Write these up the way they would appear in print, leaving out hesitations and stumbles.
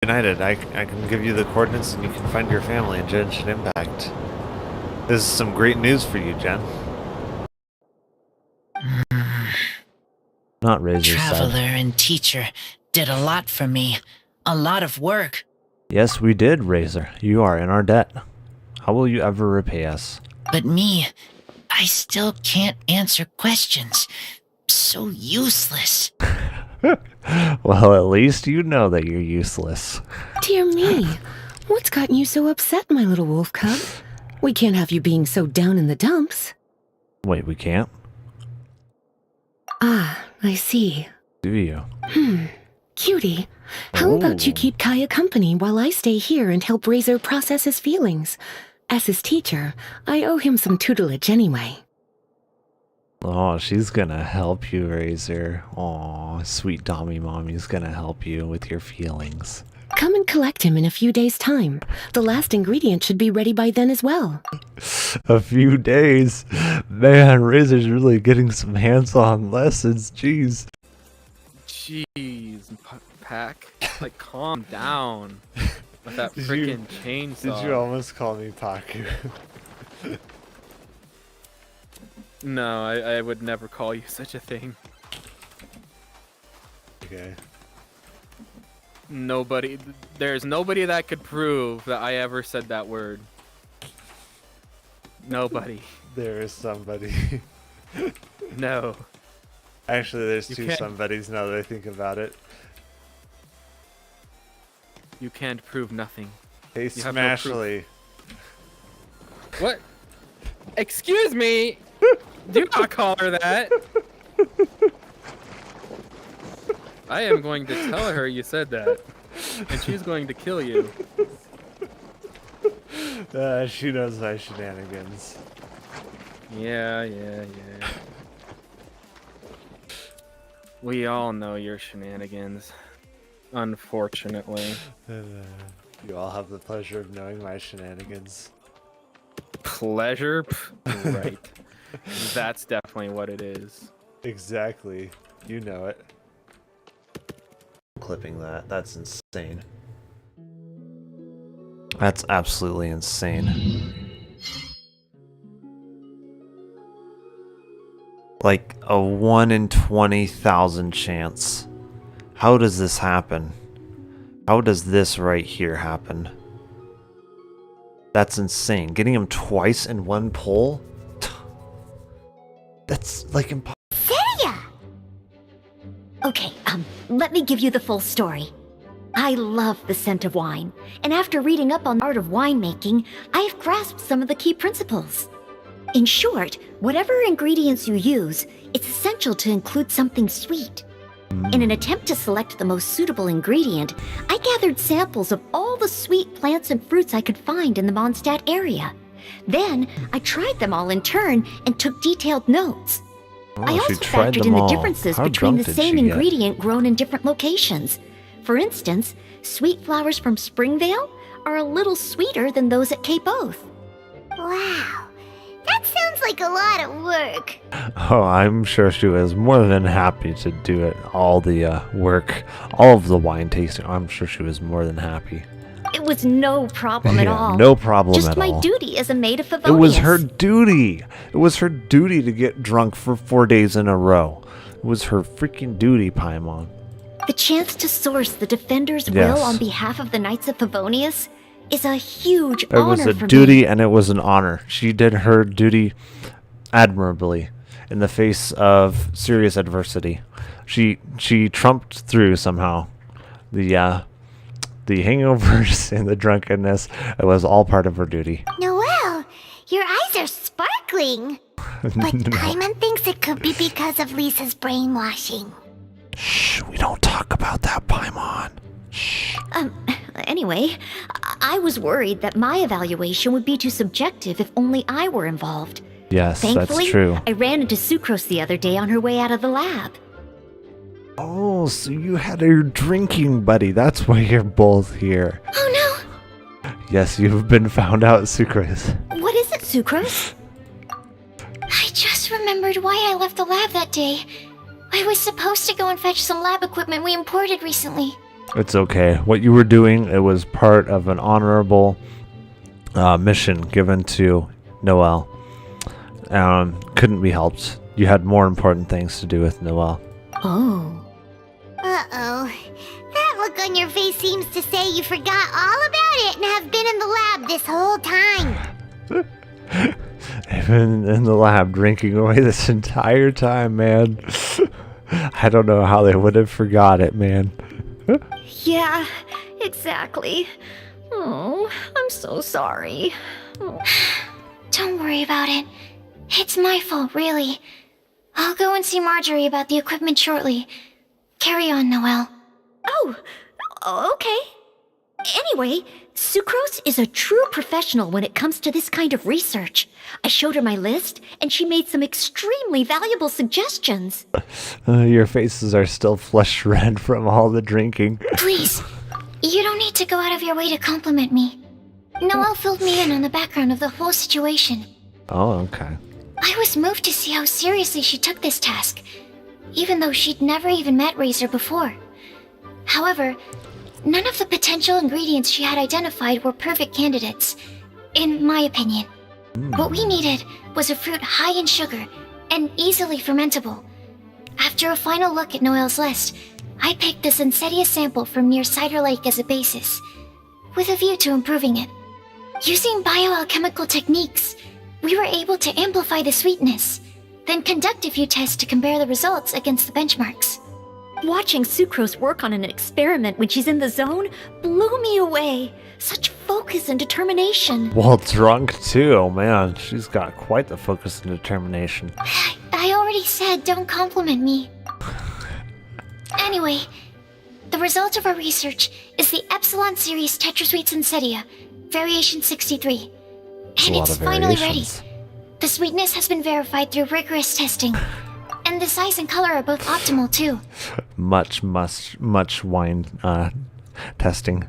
United. I can give you the coordinates and you can find your family in Genshin Impact. This is some great news for you, Jen. Not Razor Traveler and teacher did a lot for me. A lot of work. Yes, we did, Razor. You are in our debt. How will you ever repay us? But me, I still can't answer questions. So useless. Well, at least you know that you're useless. Dear me, what's gotten you so upset, my little wolf cub? We can't have you being so down in the dumps. Wait, we can't? Ah, I see. Do you? Cutie, how about you keep Kaya company while I stay here and help Razor process his feelings? As his teacher, I owe him some tutelage anyway. Oh, she's gonna help you, Razor. Aw, sweet Dommy Mommy's gonna help you with your feelings. Come and collect him in a few days' time. The last ingredient should be ready by then as well. A few days? Man, Razor's really getting some hands-on lessons, jeez. Jeez, Pack. Like, calm down. With that freaking chainsaw. Did you almost call me Paku? No, I would never call you such a thing. Okay. There's nobody that could prove that I ever said that word. Nobody. There is somebody. No. Actually, there's You two can't- somebodies now that I think about it. You can't prove nothing. Hey, You have no proof. Smashly. What? Excuse me! Do not call her that! I am going to tell her you said that. And she's going to kill you. She knows my shenanigans. Yeah. We all know your shenanigans. Unfortunately. You all have the pleasure of knowing my shenanigans. Pleasure? Pff, right. That's definitely what it is. Exactly. You know it. Clipping that. That's insane. That's absolutely insane. Like a 1 in 20,000 chance. How does this happen? How does this right here happen? That's insane. Getting him twice in one pull? That's like impossible. Seria! Okay, let me give you the full story. I love the scent of wine, and after reading up on the art of winemaking, I have grasped some of the key principles. In short, whatever ingredients you use, it's essential to include something sweet. In an attempt to select the most suitable ingredient, I gathered samples of all the sweet plants and fruits I could find in the Mondstadt area. Then, I tried them all in turn and took detailed notes. I also factored in the differences between the same ingredient grown in different locations. For instance, sweet flowers from Springvale are a little sweeter than those at Cape Oath. Wow, that sounds like a lot of work. Oh, I'm sure she was more than happy to do it. All the work, all of the wine tasting. I'm sure she was more than happy. It was no problem at all. No problem Just at my all. duty as a maid of Favonius. It was her duty. It was her duty to get drunk for 4 days in a row. It was her freaking duty, Paimon. The chance to source the Defender's Yes. will on behalf of the Knights of Favonius is a huge It honor was a for duty me. and it was an honor. She did her duty admirably in the face of serious adversity. She trumped through somehow. The hangovers and the drunkenness, it was all part of her duty. Noelle, your eyes are sparkling. But Paimon thinks it could be because of Lisa's brainwashing. Shh, we don't talk about that, Paimon. Shh. Anyway, I was worried that my evaluation would be too subjective if only I were involved. Yes, Thankfully, that's true. I ran into Sucrose the other day on her way out of the lab. Oh, so you had your drinking buddy. That's why you're both here. Oh Yes, you've been found out, Sucrose. no! What is it, Sucrose? I just remembered why I left the lab that day. I was supposed to go and fetch some lab equipment we imported recently. It's okay. What you were doing, it was part of an honorable mission given to Noelle. Couldn't be helped. You had more important things to do with Noelle. Oh. Uh-oh. That look on your face seems to say you forgot all about it and have been in the lab this whole time. I've been in the lab drinking away this entire time, man. I don't know how they would have forgot it, man. Yeah, exactly. Oh, I'm so sorry. Oh. Don't worry about it. It's my fault, really. I'll go and see Marjorie about the equipment shortly. Carry on, Noelle. Oh, okay. Anyway, Sucrose is a true professional when it comes to this kind of research. I showed her my list, and she made some extremely valuable suggestions. Your faces are still flush red from all the drinking. Please, you don't need to go out of your way to compliment me. Noelle filled me in on the background of the whole situation. Oh, okay. I was moved to see how seriously she took this task, even though she'd never even met Razor before. However, none of the potential ingredients she had identified were perfect candidates, in my opinion. What we needed was a fruit high in sugar and easily fermentable. After a final look at Noelle's list, I picked the Sensetia sample from near Cider Lake as a basis, with a view to improving it. Using bioalchemical techniques, we were able to amplify the sweetness, then conduct a few tests to compare the results against the benchmarks. Watching Sucrose work on an experiment when she's in the zone blew me away. Such focus and determination. Well, drunk too, man. She's got quite the focus and determination. I already said don't compliment me. Anyway, the result of our research is the Epsilon Series Tetrasweet Sensetia, Variation 63. And it's finally ready. The sweetness has been verified through rigorous testing. And the size and color are both optimal, too. Much wine testing.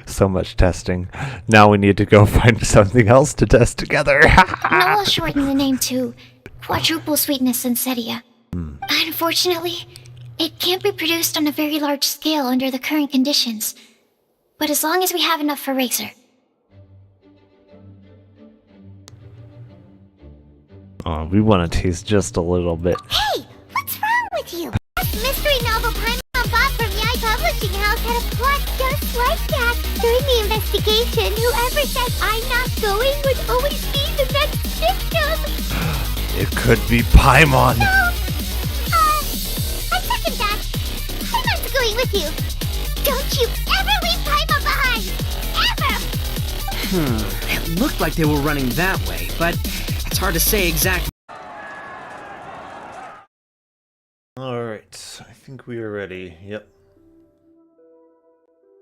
So much testing. Now we need to go find something else to test together. Noelle shortened the name to Quadruple Sweetness Sensetia. Unfortunately, it can't be produced on a very large scale under the current conditions. But as long as we have enough for Razor. Oh, we want to taste just a little bit. Hey, what's wrong with you? Mystery novel Paimon Bob from Yai Publishing House had a plot just like that. During the investigation, whoever said I'm not going would always be the next victim. It could be Paimon. No, I second that. Paimon's going with you. Don't you ever leave Paimon behind. Ever! It looked like they were running that way, but it's hard to say exactly. Alright, I think we are ready. Yep.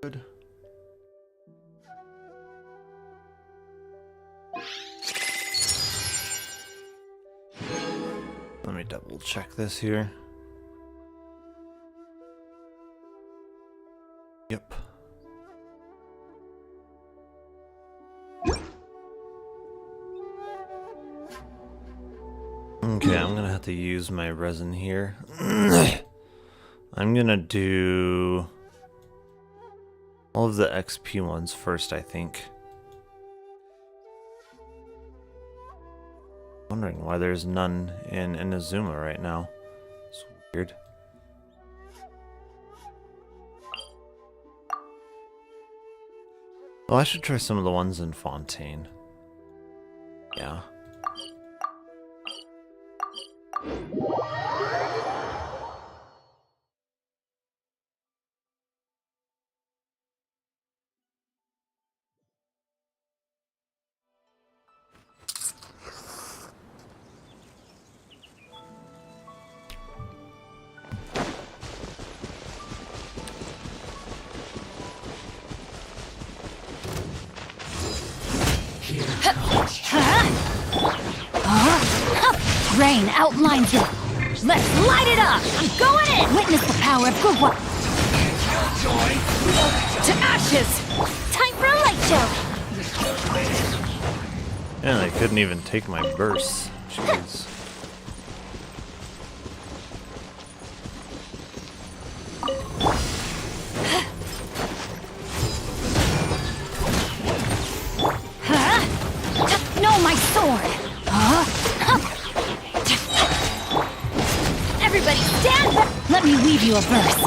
Good. Let me double check this here. Yep. Okay, I'm gonna have to use my resin here. I'm gonna do all of the XP ones first, I think. Wondering why there's none in Inazuma right now. It's weird. Well, I should try some of the ones in Fontaine. Yeah. Rain outlines it. Let's light it up! I'm going in! Witness the power of good one. To ashes! Time for a light show! And I couldn't even take my bursts. Jeez. you a verse.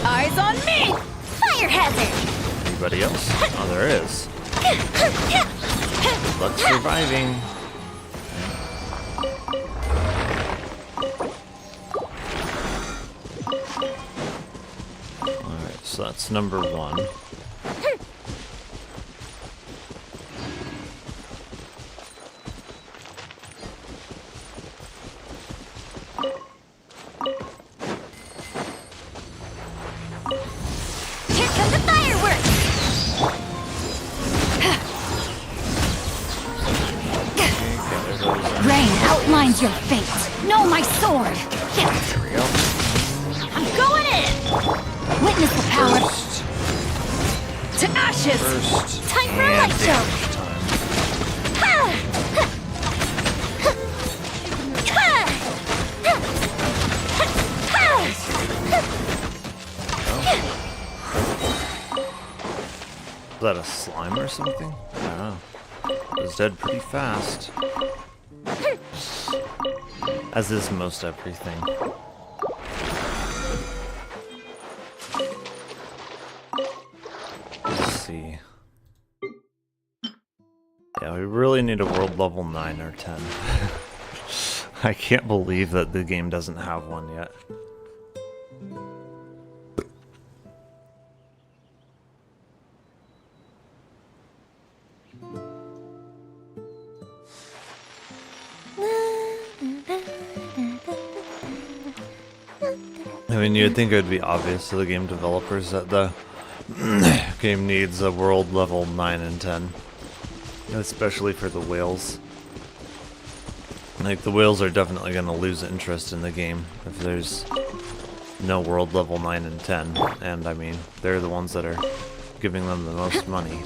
Eyes on me! Fire hazard! Anybody else? Oh, there is. Luck's surviving. Alright, so that's number 1. Here come the fireworks! Rain outlines your fate. Know my sword. There we go. I'm going in. Witness the power First, to ashes. first, Time for a and light show. damage time. Is that a slime or something? I don't know. It was dead pretty fast. As is most everything. Let's see. Yeah, we really need a world level 9 or 10. I can't believe that the game doesn't have one yet. I mean, you'd think it would be obvious to the game developers that the game needs a world level 9 and 10. Especially for the whales. Like, the whales are definitely going to lose interest in the game if there's no world level 9 and 10. And, I mean, they're the ones that are giving them the most money.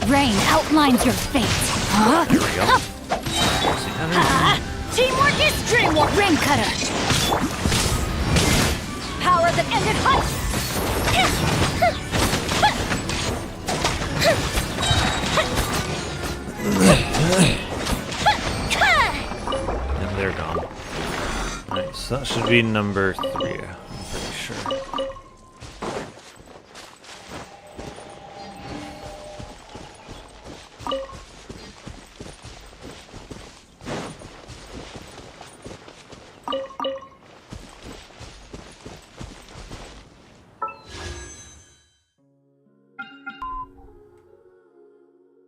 Rain outlines your fate. Huh? There we go. There's the energy. Teamwork is dreamwork. Rain cutter. Power that ended hunt. And they're gone. Alright, so that should be number 3, I'm pretty sure.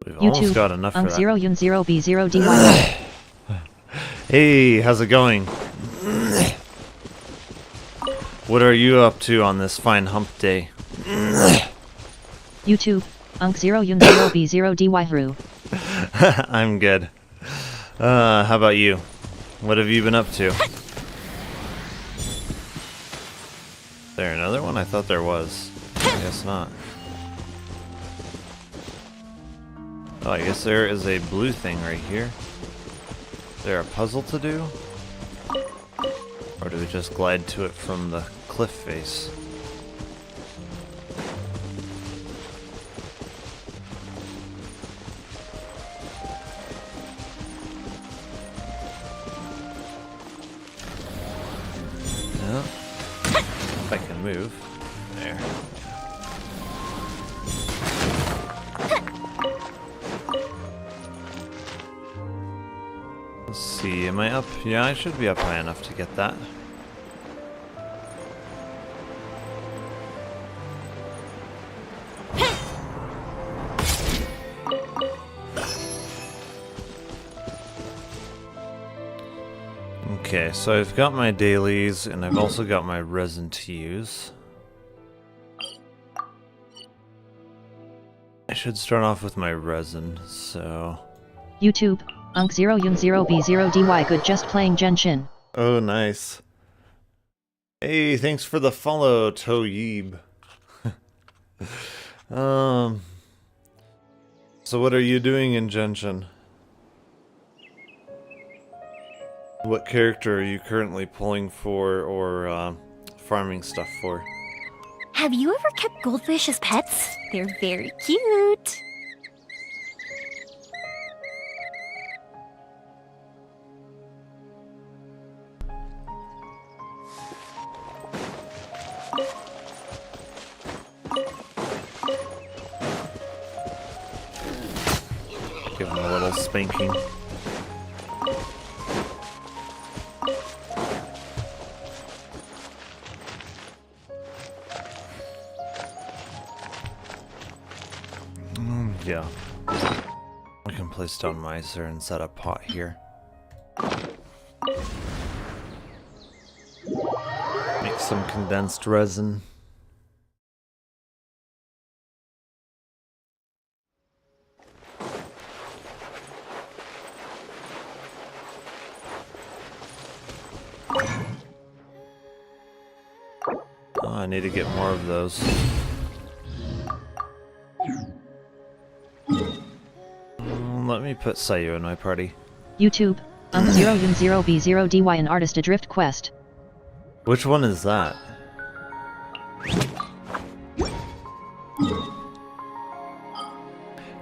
We've almost got enough for that. 0 Yun 0 B 0 DY. Hey, how's it going? What are you up to on this fine hump day? YouTube. 0 Yun 0 B 0 DY Hru. I'm good. How about you? What have you been up to? There another one? I thought there was. I guess not. Oh, I guess there is a blue thing right here. Is there a puzzle to do? Or do we just glide to it from the cliff face? No. If I can move. There. Let's see, am I up? Yeah, I should be up high enough to get that. Okay, so I've got my dailies, and I've also got my resin to use. I should start off with my resin, so... YouTube. 0 Yun 0 B 0 DY good just playing Genshin. Oh, nice. Hey, thanks for the follow, Toyib. So what are you doing in Genshin? What character are you currently pulling for or farming stuff for? Have you ever kept goldfish as pets? They're very cute. Give him a little spanking. Yeah. We can place Stone Miser and set a pot here. Make some condensed resin. Oh, I need to get more of those. Let me put Sayu in my party. YouTube, 0 an artist adrift quest. Which one is that?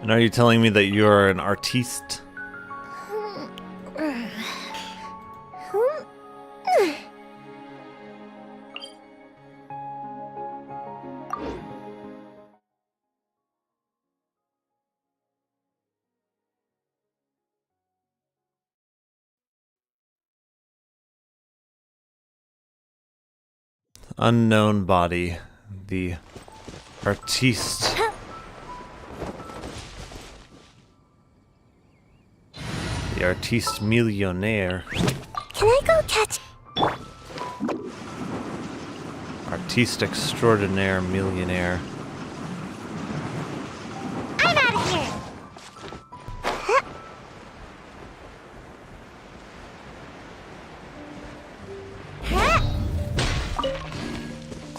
And are you telling me that you are an artiste? Unknown body, the artiste. The artiste millionaire. Can I go catch? Artiste extraordinaire millionaire. I'm out of here.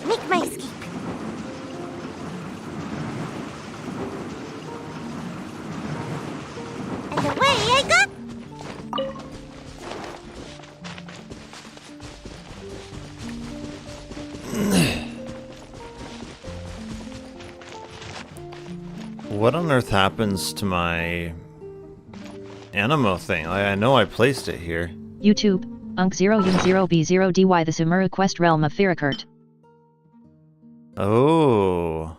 Make my escape. And away I go. What on earth happens to my Animo thing? I know I placed it here. YouTube, 0 the Sumeru quest realm of Firakurt. Oh.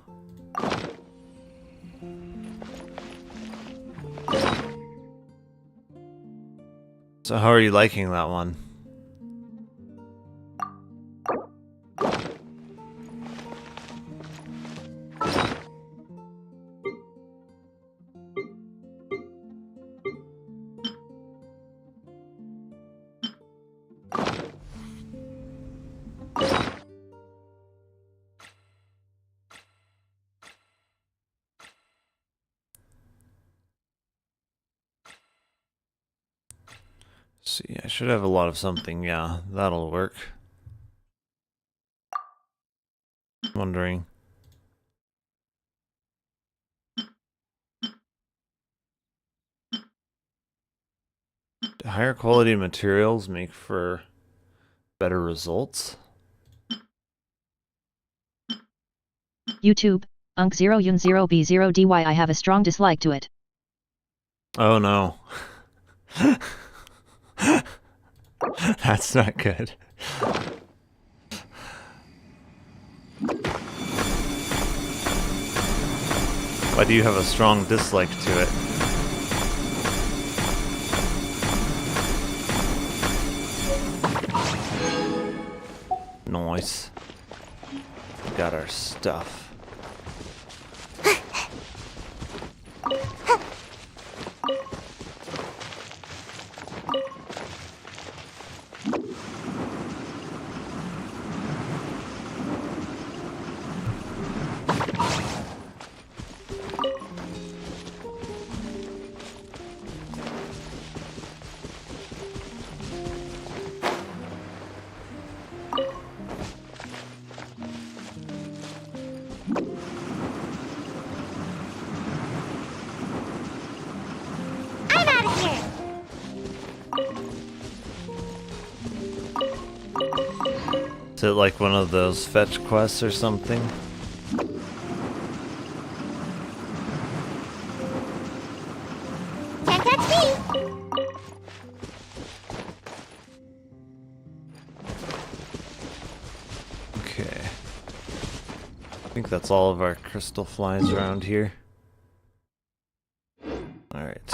So how are you liking that one? See, I should have a lot of something. Yeah, that'll work. Wondering. Do higher quality materials make for better results? YouTube, 0 I have a strong dislike to it. Oh no. That's not good. Why do you have a strong dislike to it? Nice. We got our stuff. I'm out of here. Is it like one of those fetch quests or something? Okay. I think that's all of our crystal flies around here. Alright.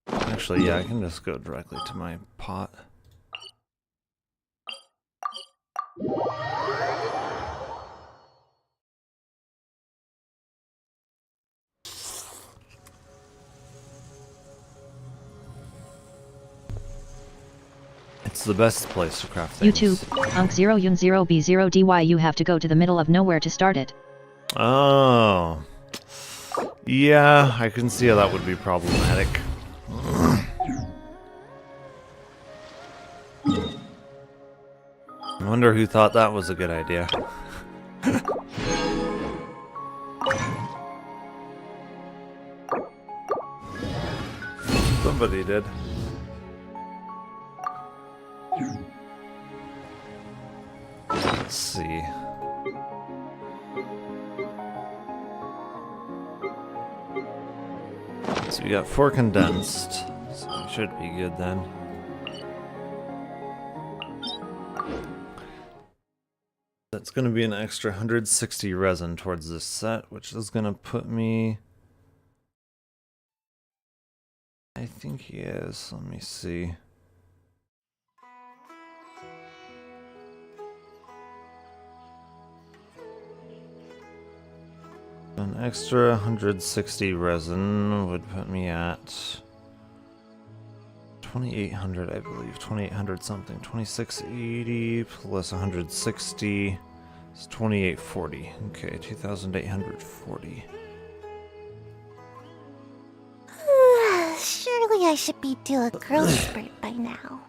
Actually, yeah, I can just go directly to my pot. It's the best place to craft things. YouTube, Unc0Yun0B0DY, you have to go to the middle of nowhere to start it. Oh. Yeah, I can see how that would be problematic. I wonder who thought that was a good idea. Somebody did. Let's see. So we got 4 condensed, so we should be good then. That's going to be an extra 160 resin towards this set, which is going to put me... I think he is. Let me see. An extra 160 resin would put me at 2,800, I believe. 2,800 something. 2,680 plus 160 is 2,840. Okay, 2,840. Surely I should be due a growth spurt by now.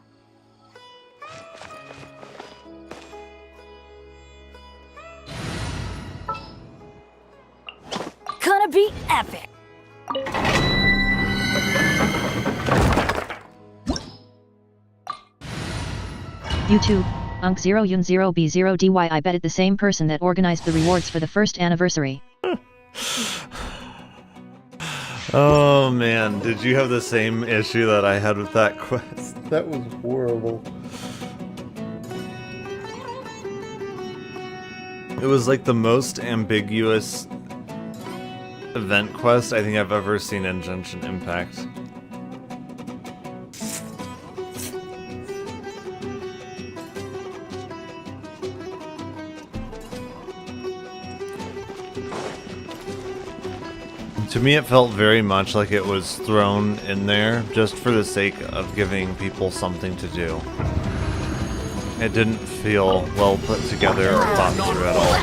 Gonna be epic. YouTube, Unc0Yun0B0DY, I bet it the same person that organized the rewards for the first anniversary. Oh man, did you have the same issue that I had with that quest? That was horrible. It was like the most ambiguous event quest I think I've ever seen in Genshin Impact. To me, it felt very much like it was thrown in there just for the sake of giving people something to do. It didn't feel well put together or thought through at all.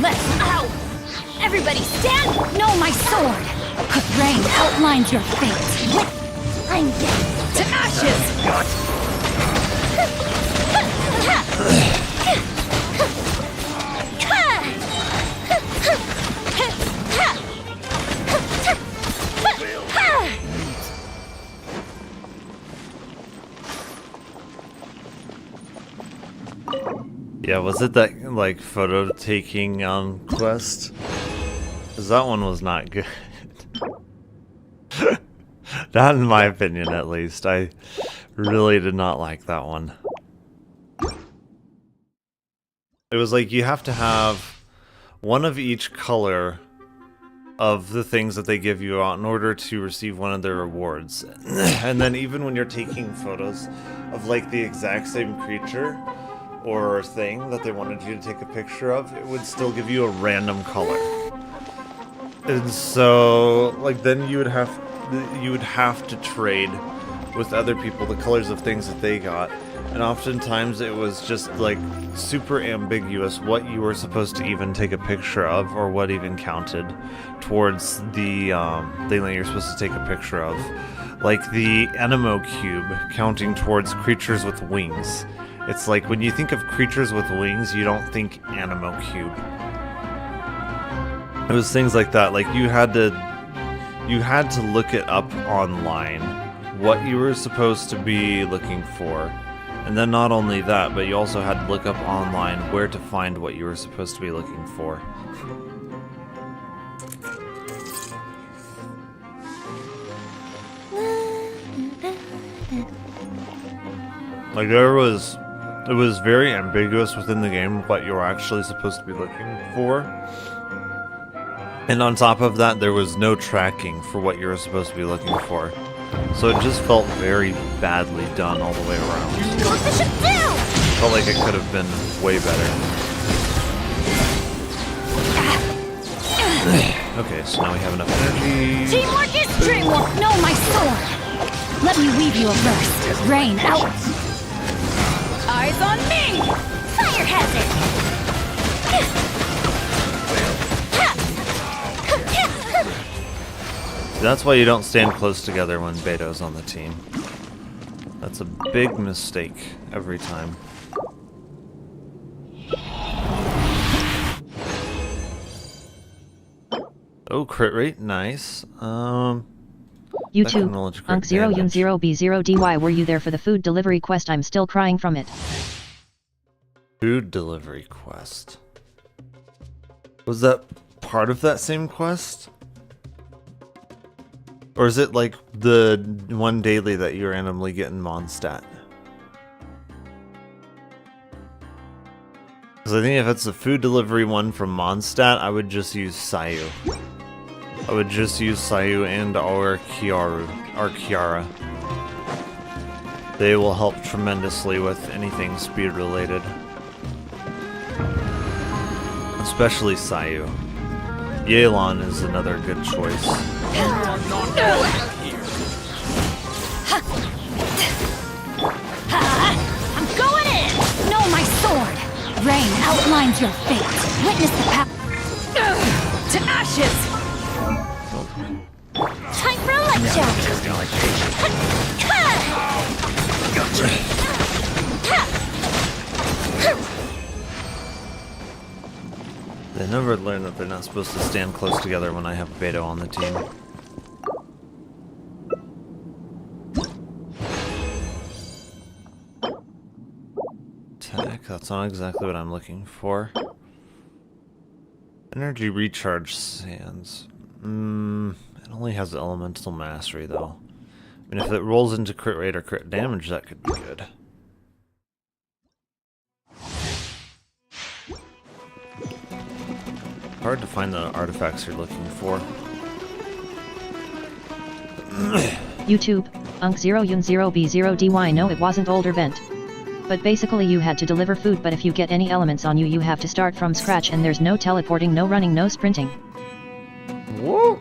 Let's out! Everybody stand! No, my sword! Rain outlines your fate. I'm dead. To ashes! Yeah, was it that, like, photo taking quest? Because that one was not good. Not in my opinion, at least. I really did not like that one. It was like you have to have one of each color of the things that they give you out in order to receive one of their rewards. And then even when you're taking photos of, like, the exact same creature or thing that they wanted you to take a picture of, it would still give you a random color. And so, like, then you would have to trade with other people the colors of things that they got, and oftentimes it was just like super ambiguous what you were supposed to even take a picture of or what even counted towards the thing that you're supposed to take a picture of. Like the Anemo cube counting towards creatures with wings. It's like when you think of creatures with wings, you don't think Anemo cube. It was things like that. Like you had to look it up online, what you were supposed to be looking for. And then not only that, but you also had to look up online where to find what you were supposed to be looking for. Like it was very ambiguous within the game what you were actually supposed to be looking for. And on top of that, there was no tracking for what you were supposed to be looking for. So it just felt very badly done all the way around. You know what this should do! Felt like it could have been way better. Okay, so now we have enough energy. Teamwork is dreamwork! Know my sword! Let me weave you a verse. Rain out! Eyes on me! Fire hazard! That's why you don't stand close together when Beto's on the team. That's a big mistake every time. Oh, crit rate, nice. YouTube, acknowledge crit Unk 0 Yun damage. 0 B 0 DY, were you there for the food delivery quest? I'm still crying from it. Food delivery quest. Was that part of that same quest? Or is it like the one daily that you randomly get in Mondstadt? Because I think if it's the food delivery one from Mondstadt, I would just use Sayu. I would just use Sayu and our Kiara. They will help tremendously with anything speed related. Especially Sayu. Yelan is another good choice. I'm going in! Know my sword! Rain outlines your fate. Witness the power. To ashes! Time for a light show! They never learn that they're not supposed to stand close together when I have Beto on the team. Attack, that's not exactly what I'm looking for. Energy recharge sands. It only has elemental mastery though. I mean, if it rolls into crit rate or crit damage, that could be good. Hard to find the artifacts you're looking for. YouTube, Unk 0 Yun 0 B 0 DY, no, it wasn't older vent. But basically you had to deliver food, but if you get any elements on you, you have to start from scratch, and there's no teleporting, no running, no sprinting. Whoa!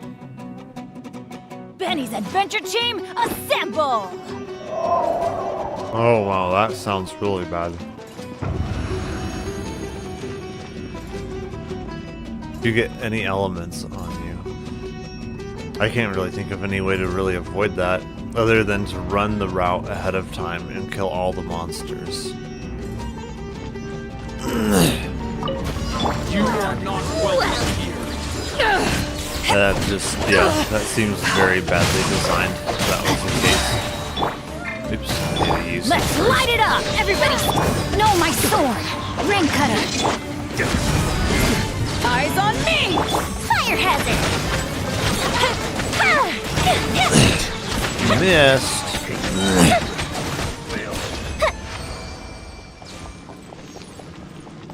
Benny's adventure team, assemble! Oh wow, that sounds really bad. You get any elements on you. I can't really think of any way to really avoid that other than to run the route ahead of time and kill all the monsters. You are not welcome here. That just, yeah, that seems very badly designed if that was the case. Oops, I need to use Let's some light it up! Everybody, know my sword! Ring cutter! Eyes on me! Fire hazard! Missed.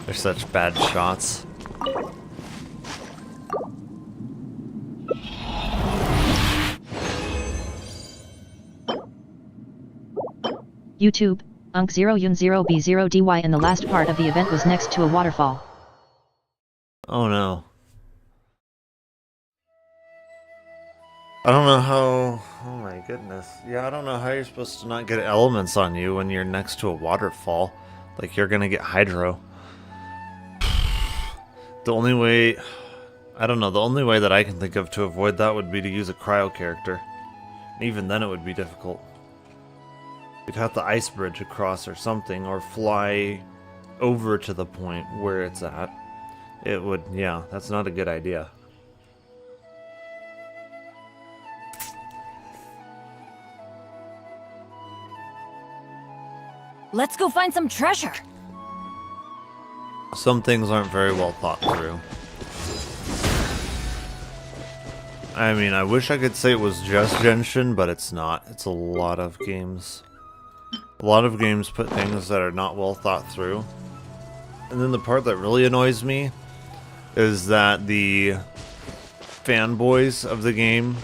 They're such bad shots. YouTube, Unk 0 Yun 0 B 0 DY, and the last part of the event was next to a waterfall. Oh no. I don't know how... Oh my goodness. Yeah, I don't know how you're supposed to not get elements on you when you're next to a waterfall. Like, you're gonna get hydro. The only way... I don't know, the only way that I can think of to avoid that would be to use a cryo character. Even then it would be difficult. You'd have to ice bridge across or something, or fly over to the point where it's at. It would, yeah, that's not a good idea. Let's go find some treasure! Some things aren't very well thought through. I mean, I wish I could say it was just Genshin, but it's not. It's a lot of games. A lot of games put things that are not well thought through. And then the part that really annoys me is that the fanboys of the game,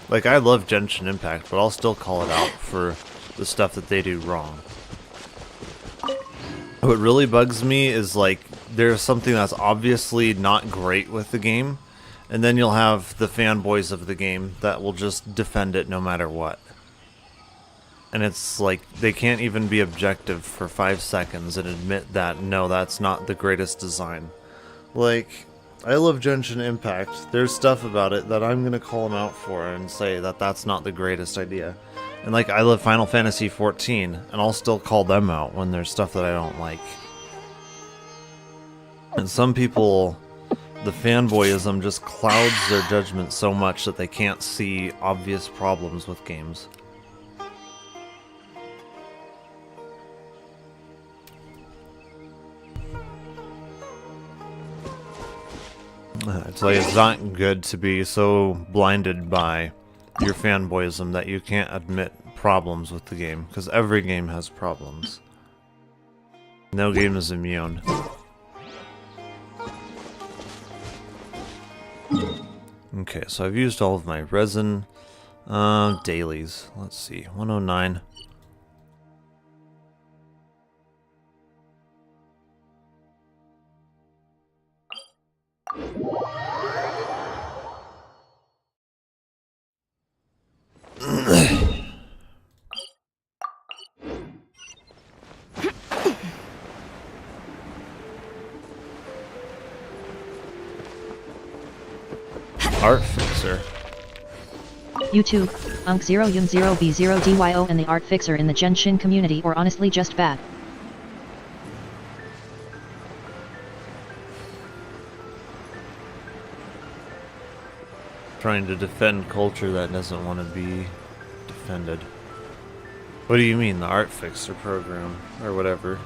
like, I love Genshin Impact, but I'll still call it out for the stuff that they do wrong. What really bugs me is, like, there's something that's obviously not great with the game, and then you'll have the fanboys of the game that will just defend it no matter what. And it's like, they can't even be objective for 5 seconds and admit that, no, that's not the greatest design. Like, I love Genshin Impact. There's stuff about it that I'm gonna call them out for and say that that's not the greatest idea. And like, I love Final Fantasy XIV, and I'll still call them out when there's stuff that I don't like. And some people, the fanboyism just clouds their judgment so much that they can't see obvious problems with games. It's like, it's not good to be so blinded by your fanboyism that you can't admit problems with the game, because every game has problems. No game is immune. Okay, so I've used all of my resin dailies. Let's see, 109. Art Fixer. YouTube, Unk0Yun0B0DYO and the Art Fixer in the Genshin community, or honestly just bad. Trying to defend culture that doesn't want to be defended. What do you mean, the Art Fixer program, or whatever?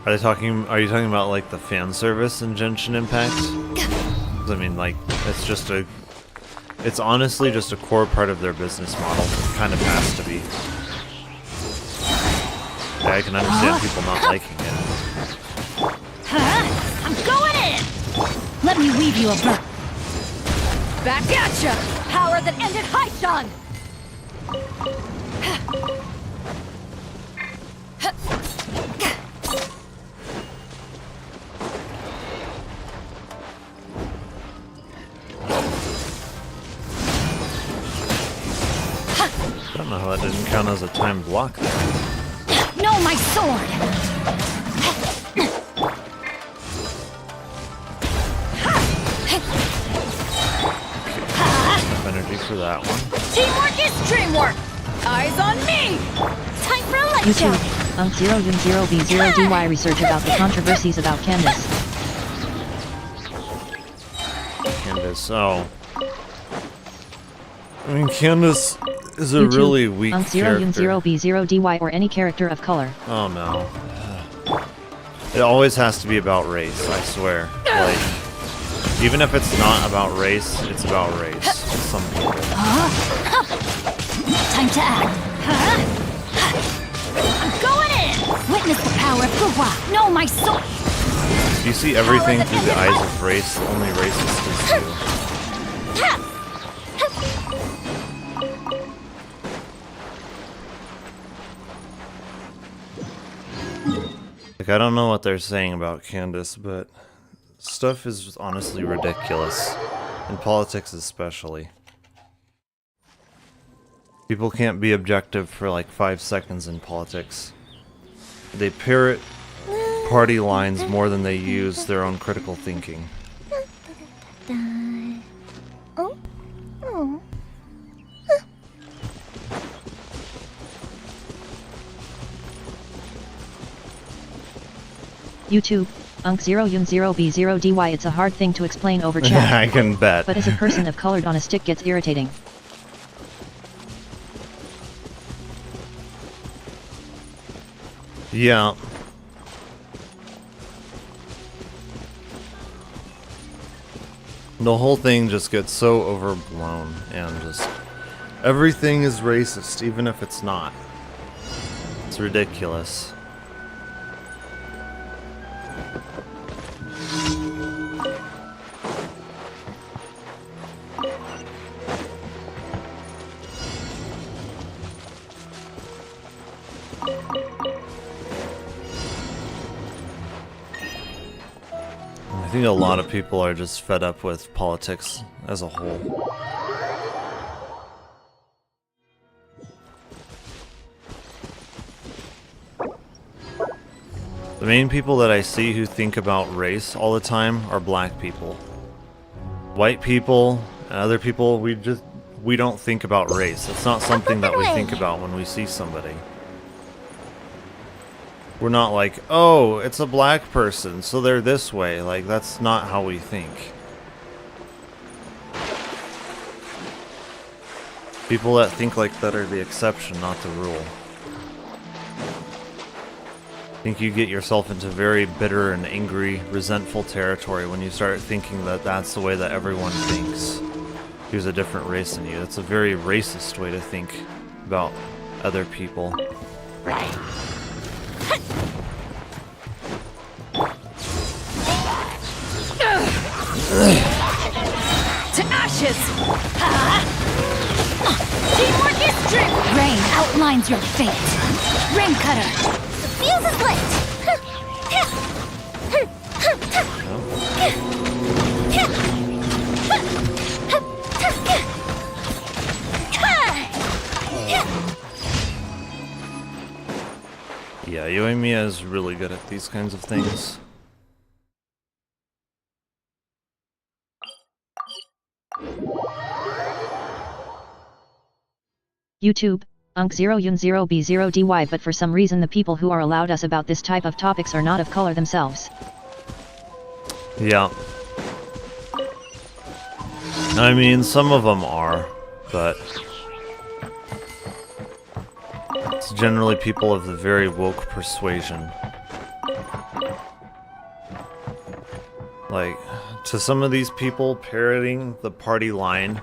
Are you talking about like the fan service in Genshin Impact? I mean, like, it's honestly just a core part of their business model. It kind of has to be. Yeah, I can understand people not liking it. I'm going in! Let me weave you a bird. Back at ya! Power that ended Haishan! I don't know how that didn't count as a timed block there. No, my sword! Enough energy for that one. Teamwork is dreamwork! Eyes on me! Time for a lecture! YouTube, Unk0Yun0B0DY research about the controversies about Candace. Candace, oh. I mean, Candace is a YouTube, really weak character. Unk0Yun0B0DY or any character of color. Oh no. It always has to be about race, I swear. Like, even if it's not about race, it's about race. Some people. Time to act. I'm going in! Witness the power of Guhua! No, my soul! You see everything through the eyes of race, only racists do. Like, I don't know what they're saying about Candace, but stuff is honestly ridiculous. In politics especially. People can't be objective for like 5 seconds in politics. They parrot party lines more than they use their own critical thinking. YouTube, Unk0Yun0B0DY. It's a hard thing to explain over chat. I can bet. But as a person of colored on a stick gets irritating. Yeah. The whole thing just gets so overblown and just everything is racist, even if it's not. It's ridiculous. I think a lot of people are just fed up with politics as a whole. The main people that I see who think about race all the time are black people. White people and other people, we don't think about race. It's not something that we think about when we see somebody. We're not like, oh, it's a black person, so they're this way. Like, that's not how we think. People that think like that are the exception, not the rule. I think you get yourself into very bitter and angry, resentful territory when you start thinking that that's the way that everyone thinks. Who's a different race than you. That's a very racist way to think about other people. To ashes! Teamwork is strength! Rain outlines your fate. Rain cutter! The fuse is lit! Yeah, Yoimiya is really good at these kinds of things. YouTube, Unk0Yun0B0DY, but for some reason the people who are allowed us about this type of topics are not of color themselves. Yeah. I mean, some of them are, but it's generally people of the very woke persuasion. Like, to some of these people, parroting the party line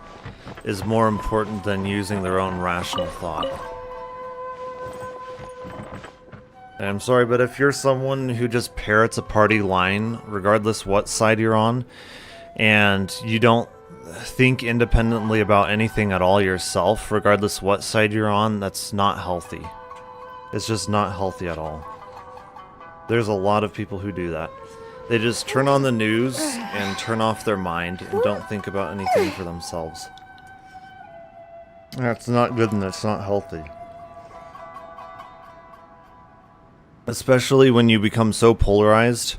is more important than using their own rational thought. And I'm sorry, but if you're someone who just parrots a party line, regardless what side you're on, and you don't think independently about anything at all yourself, regardless what side you're on, that's not healthy. It's just not healthy at all. There's a lot of people who do that. They just turn on the news and turn off their mind and don't think about anything for themselves. That's not good and that's not healthy. Especially when you become so polarized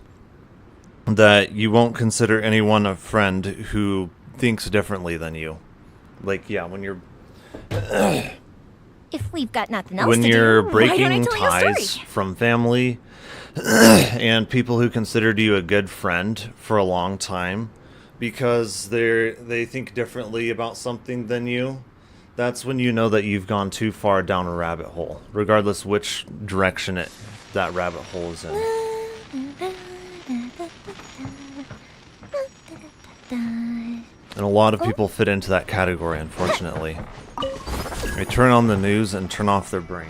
that you won't consider anyone a friend who thinks differently than you. Like, yeah, when you're... If we've got nothing else when to you're do, why don't I breaking tell you a ties story? from family and people who considered you a good friend for a long time because they think differently about something than you, that's when you know that you've gone too far down a rabbit hole, regardless which direction that rabbit hole is in. And a lot of people fit into that category, unfortunately. They turn on the news and turn off their brain.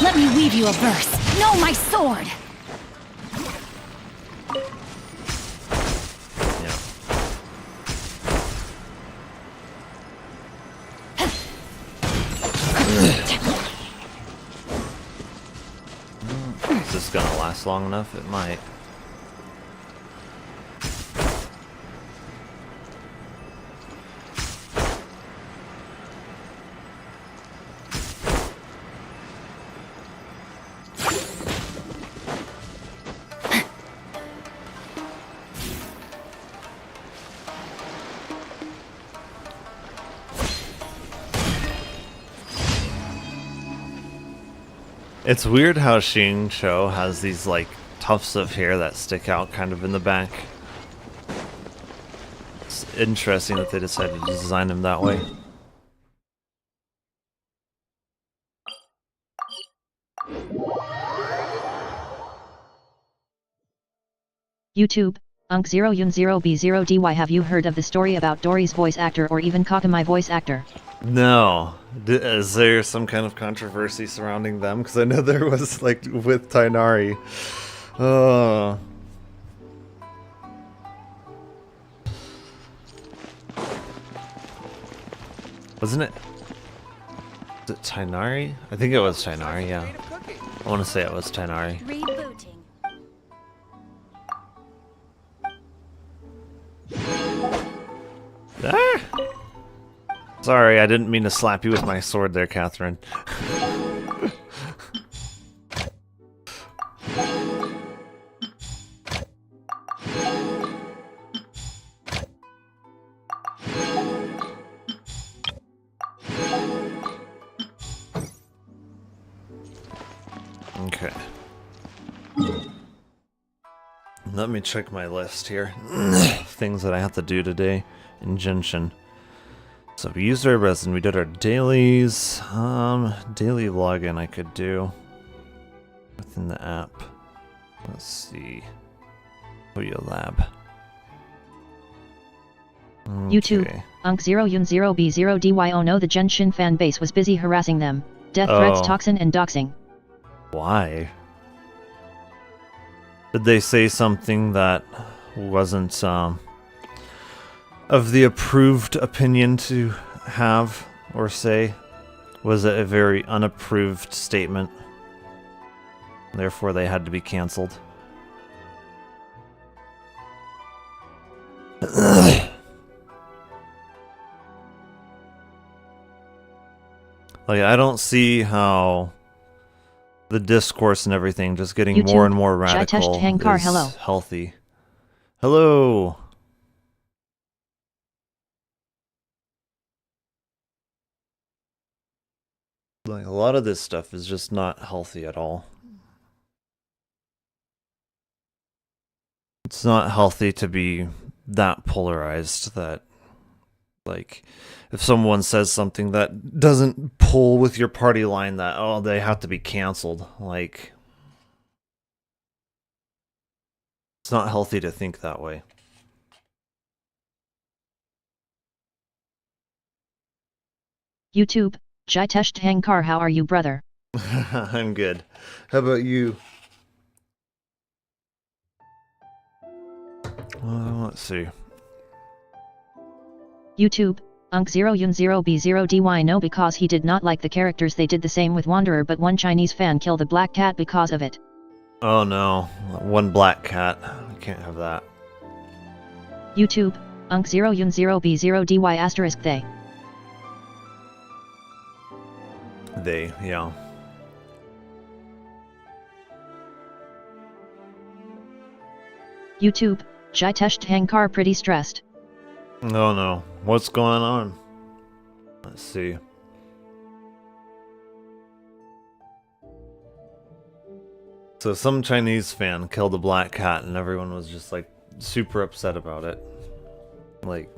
Let me weave you a verse. No, my sword! Yeah. Is this gonna last long enough? It might. It's weird how Xingqiu has these like tufts of hair that stick out kind of in the back. It's interesting that they decided to design him that way. YouTube, Unk0Yun0B0DY. Have you heard of the story about Dory's voice actor or even Kakamai voice actor? No. Is there some kind of controversy surrounding them? Because I know there was, like, with Tainari. Wasn't it? Was it Tainari? I think it was Tainari, yeah. I want to say it was Tainari. Rebooting. Ah! Sorry, I didn't mean to slap you with my sword there, Catherine. Okay. Let me check my list here. Things that I have to do today in Genshin. So we used our resin, we did our dailies. Daily login I could do within the app. Let's see. Puyo Lab. YouTube, Unk0Yun0B0DY. Oh no, the Genshin fan base was busy harassing them. Death threats, toxin, and doxing. Why? Did they say something that wasn't of the approved opinion to have or say? Was it a very unapproved statement? Therefore they had to be cancelled. Like, I don't see how the discourse and everything just getting YouTube, more and more radical Hankar, is hello. healthy. Hello. Like, a lot of this stuff is just not healthy at all. It's not healthy to be that polarized that, like, if someone says something that doesn't pull with your party line, that, oh, they have to be canceled. Like, it's not healthy to think that way. YouTube, Jitesh Hankar. How are you, brother? I'm good. How about you? Let's see. YouTube, Unk0Yun0B0DY. No, because he did not like the characters. They did the same with Wanderer, but one Chinese fan killed the black cat because of it. Oh no, one black cat. I can't have that. YouTube, Unk0Yun0B0DY asterisk they. They, yeah. YouTube, Jitesh Hankar. Pretty stressed. Oh no, what's going on? Let's see. So some Chinese fan killed a black cat and everyone was just like super upset about it. Like,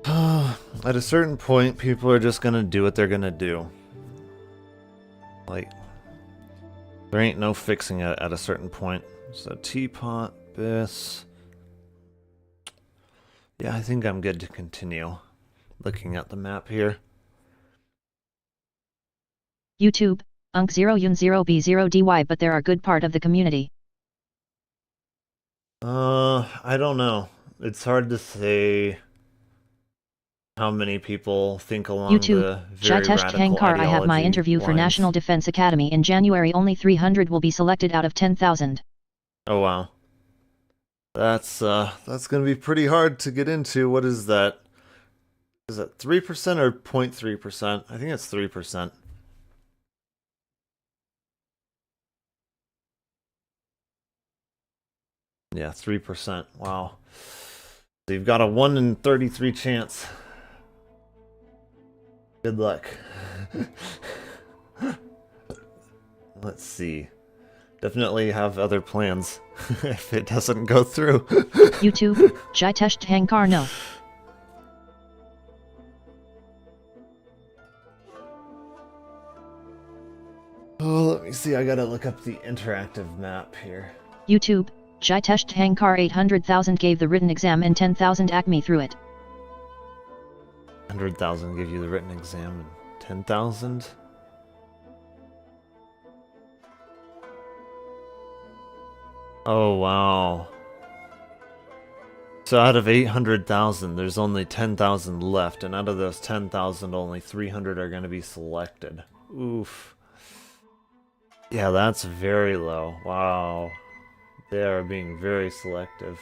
at a certain point, people are just gonna do what they're gonna do. Like, there ain't no fixing it at a certain point. So teapot, this. Yeah, I think I'm good to continue looking at the map here. YouTube, Unk0Yun0B0DY. But there are good part of the community. I don't know. It's hard to say how many people think along YouTube, the very Jitesh radical Hankar. I have my ideology interview for lines. National Defense Academy in January. Only 300 will be selected out of 10,000. Oh wow. That's gonna be pretty hard to get into. What is that? Is that 3% or 0.3%? I think it's 3%. Yeah, 3%. Wow. So you've got a 1 in 33 chance. Good luck. Let's see. Definitely have other plans if it doesn't go through. YouTube, Jitesh Hankar. No. Oh, let me see. I gotta look up the interactive map here. YouTube, Jitesh Thankar 800,000 gave the written exam and 10,000 Acme through it. 100,000 give you the written exam and 10,000? Oh, wow. So out of 800,000, there's only 10,000 left, and out of those 10,000, only 300 are going to be selected. Oof. Yeah, that's very low. Wow. They are being very selective.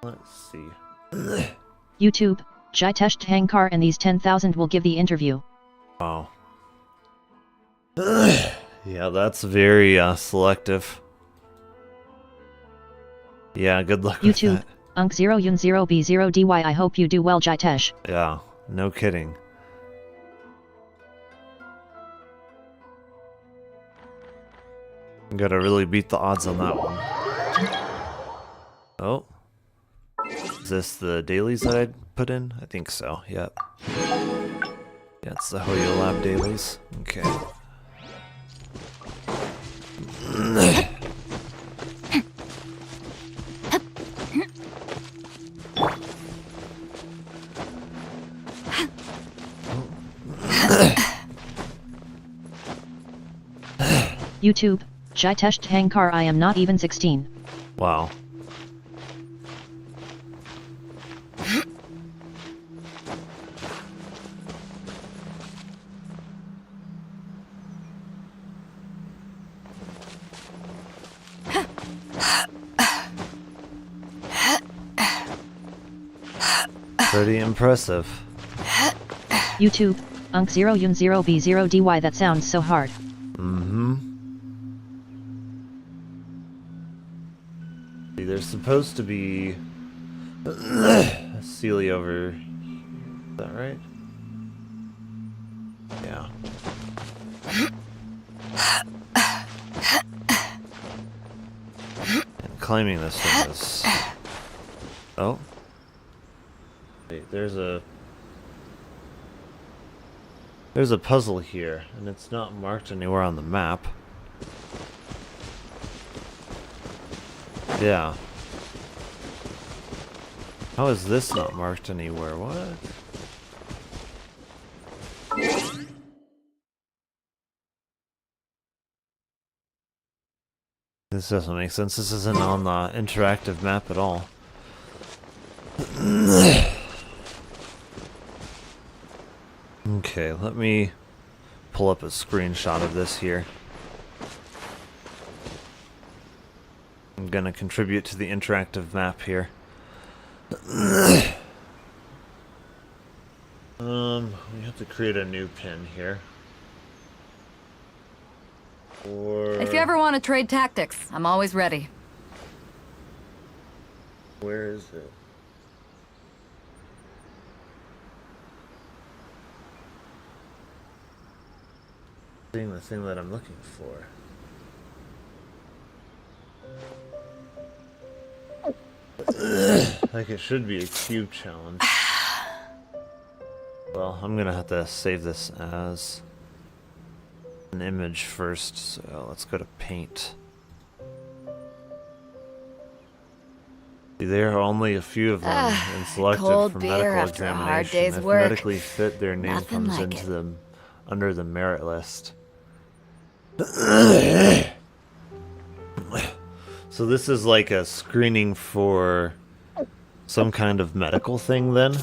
Let's see. YouTube, Jitesh Thankar and these 10,000 will give the interview. Wow. Yeah, that's very selective. Yeah, good luck YouTube, with Unk 0 Yun 0 B 0 DY. I hope you do well, Jitesh. that. Yeah, no kidding. Gotta really beat the odds on that one. Oh. Is this the dailies that I put in? I think so, yep. Yeah, it's the Hoyo Lab dailies. Okay. YouTube, Jitesh Thankar. I am not even 16. Wow. Pretty impressive. YouTube, Unk 0 Yun 0 B 0 DY. That sounds so hard. Mm-hmm. See, there's supposed to be a Sealy over. Is that right? Yeah. And climbing this thing is. Oh. Wait, there's a puzzle here, and it's not marked anywhere on the map. Yeah. How is this not marked anywhere? What? This doesn't make sense. This isn't on the interactive map at all. Okay, let me pull up a screenshot of this here. I'm gonna contribute to the interactive map here. We have to create a new pin here. If you ever want to trade tactics, I'm always ready. Where is it? Seeing the thing that I'm looking for. Like it should be a cube challenge. Well, I'm gonna have to save this as an image first, so let's go to paint. See, there are only a few of them and selected cold for beer medical after a hard examination. day's If work. medically fit, their name Nothing comes like into it. them under the merit list. So this is like a screening for some kind of medical thing then?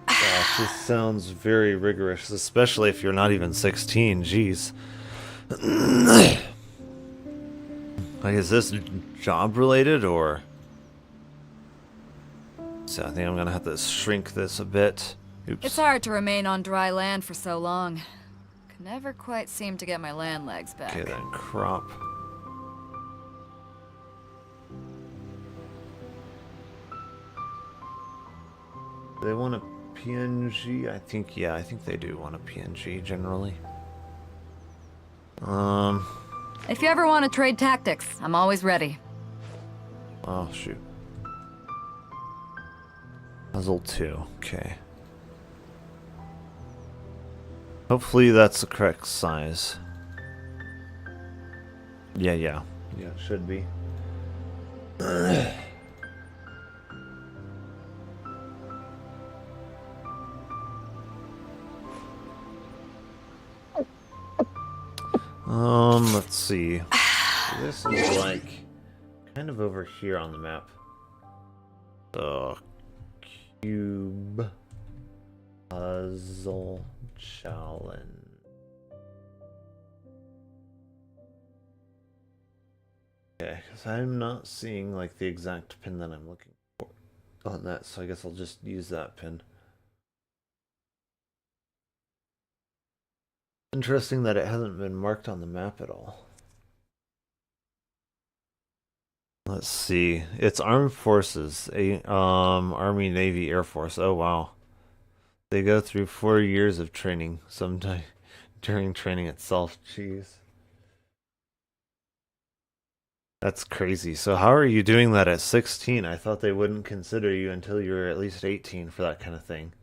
Gosh, this sounds very rigorous, especially if you're not even 16, jeez. Like, is this job related or? So I think I'm gonna have to shrink this a bit. Oops. It's hard to remain on dry land for so long. Could never quite seem to get my land legs back. Okay, then crop. They want a PNG? I think, yeah, I think they do want a PNG generally. If you ever want to trade tactics, I'm always ready. Oh, shoot. Puzzle 2, okay. Hopefully that's the correct size. Yeah, yeah. Yeah, it should be. Let's see. This is like kind of over here on the map. The cube puzzle challenge. Okay, because I'm not seeing like the exact pin that I'm looking for on that, so I guess I'll just use that pin. Interesting that it hasn't been marked on the map at all. Let's see. It's Armed Forces, Army, Navy, Air Force. Oh wow. They go through 4 years of training sometime during training itself. Jeez. That's crazy. So how are you doing that at 16? I thought they wouldn't consider you until you were at least 18 for that kind of thing.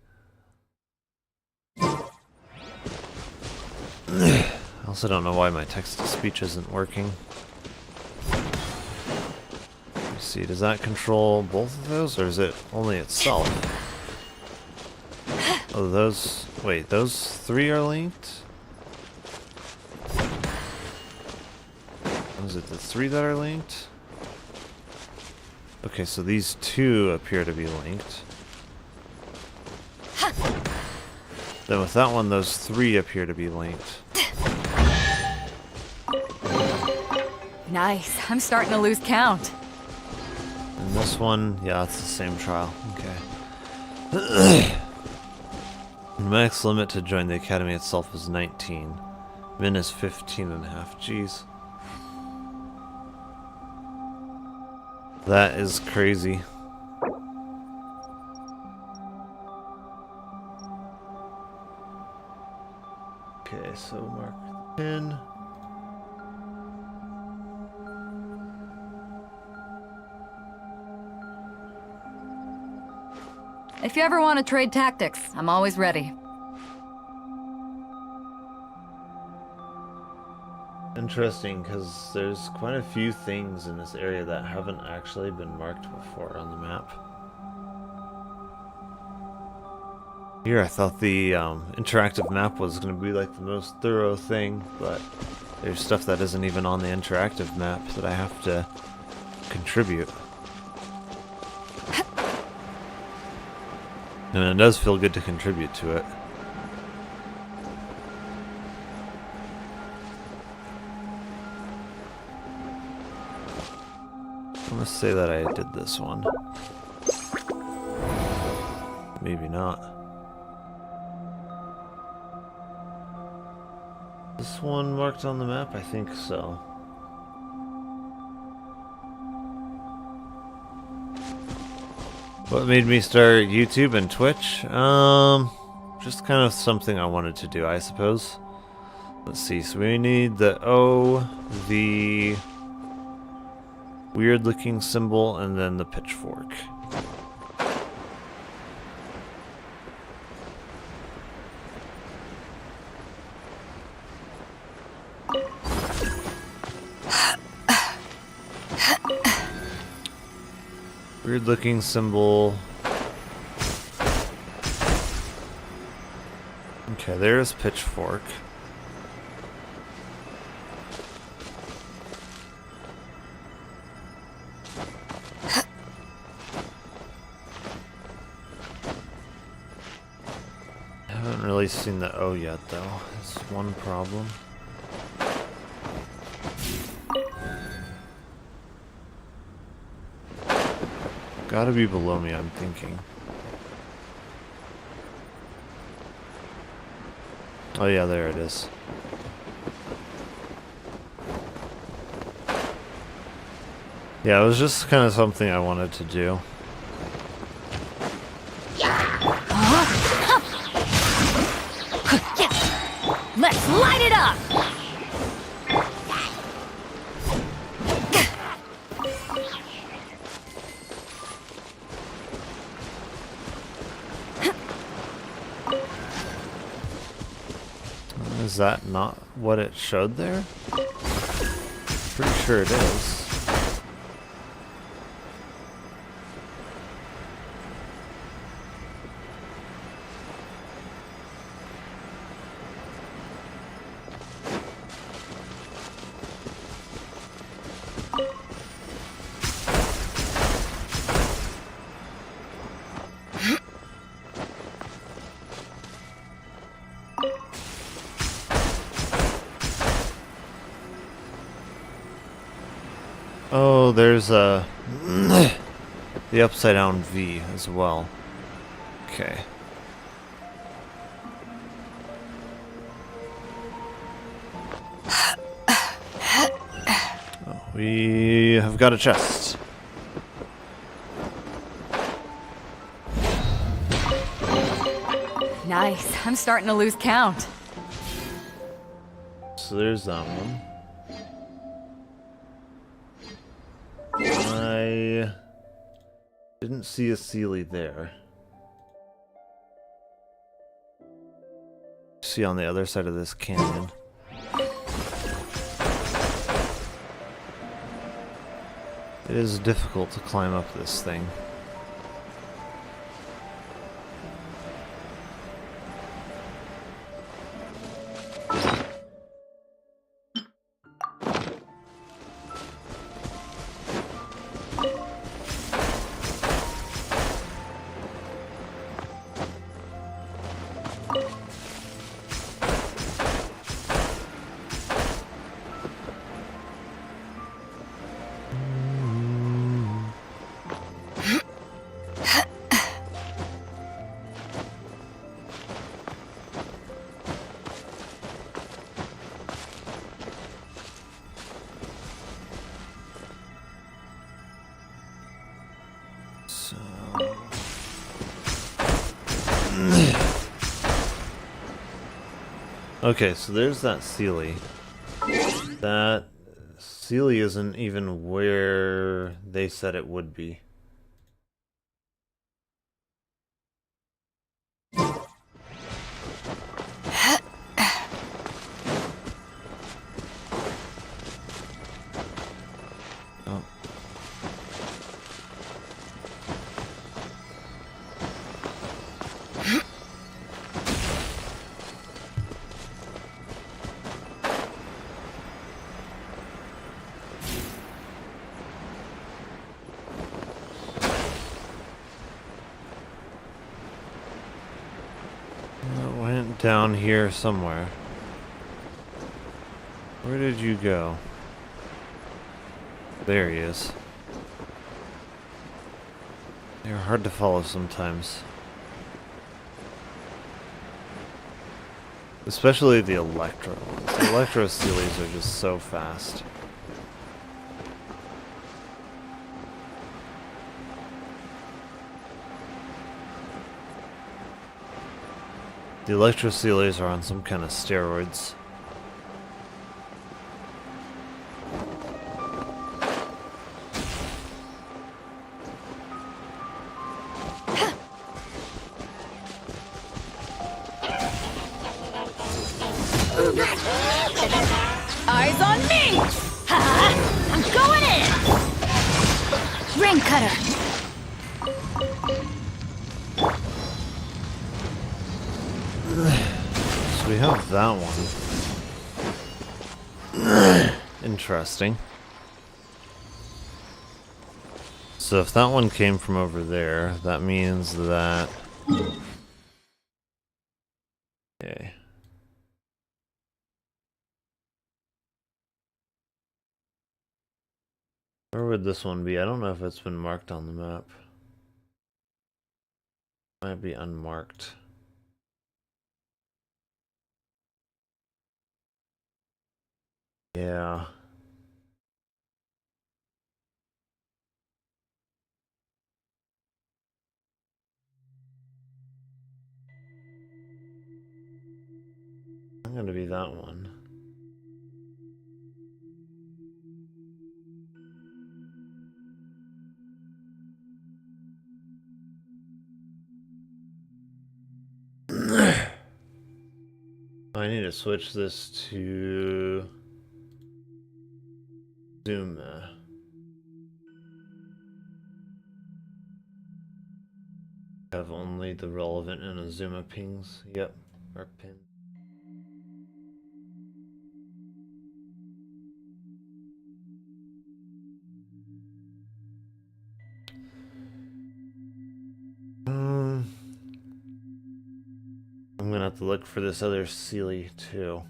I also don't know why my text-to-speech isn't working. Let's see, does that control both of those, or is it only itself? Oh, those... Wait, those 3 are linked? Is it the 3 that are linked? Okay, so these 2 appear to be linked. Then with that one, those 3 appear to be linked. Nice. I'm starting to lose count. And this one, yeah, it's the same trial. Okay. Max limit to join the academy itself is 19. Min is 15.5. Jeez. That is crazy. Okay, so mark the pin. If you ever want to trade tactics, I'm always ready. Interesting, because there's quite a few things in this area that haven't actually been marked before on the map. Here, I thought the interactive map was going to be like the most thorough thing, but there's stuff that isn't even on the interactive map that I have to contribute. And it does feel good to contribute to it. I'm gonna say that I did this one. Maybe not. This one marked on the map? I think so. What made me start YouTube and Twitch? Just kind of something I wanted to do, I suppose. Let's see, so we need the O, the weird looking symbol, and then the pitchfork. Weird looking symbol. Okay, there's pitchfork. I haven't really seen the O yet though. That's one problem. Gotta be below me, I'm thinking. Oh yeah, there it is. Yeah, it was just kind of something I wanted to do. Let's light it up! that not what it showed there? Pretty sure it is. Oh, there's a the upside down V as well. Okay. Oh, we have got a chest. Nice. I'm starting to lose count. So there's that one. I didn't see a Sealy there. See on the other side of this canyon. It is difficult to climb up this thing. Okay, so there's that Sealy. That Sealy isn't even where they said it would be. Oh. Down here somewhere. Where did you go? There he is. They're hard to follow sometimes. Especially the Electro ones. The Electro Sealies are just so fast. The Electro Sealies are on some kind of steroids. Eyes on me! Ha! I'm going in! Ring cutter! So we have that one. Interesting. So if that one came from over there, that means that... Okay. Where would this one be? I don't know if it's been marked on the map. Might be unmarked. Yeah. I'm gonna be that one. I need to switch this to Zuma. Have only the relevant and Azuma pings. Yep, our pin. I'm gonna have to look for this other Sealy too.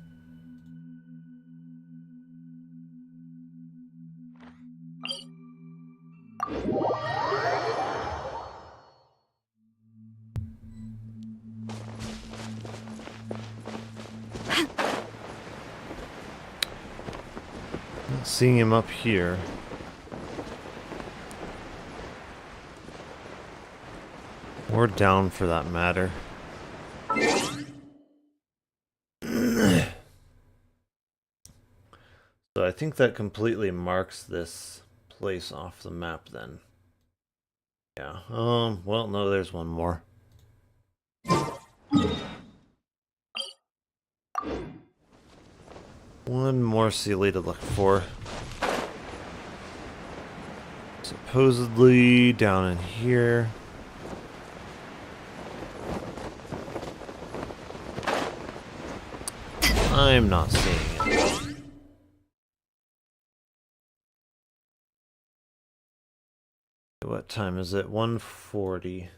Seeing him up here. Or down for that matter. So I think that completely marks this place off the map then. Yeah. Well, no, there's one more. One more Sealy to look for. Supposedly down in here. I'm not seeing it. What time is it? 1:40.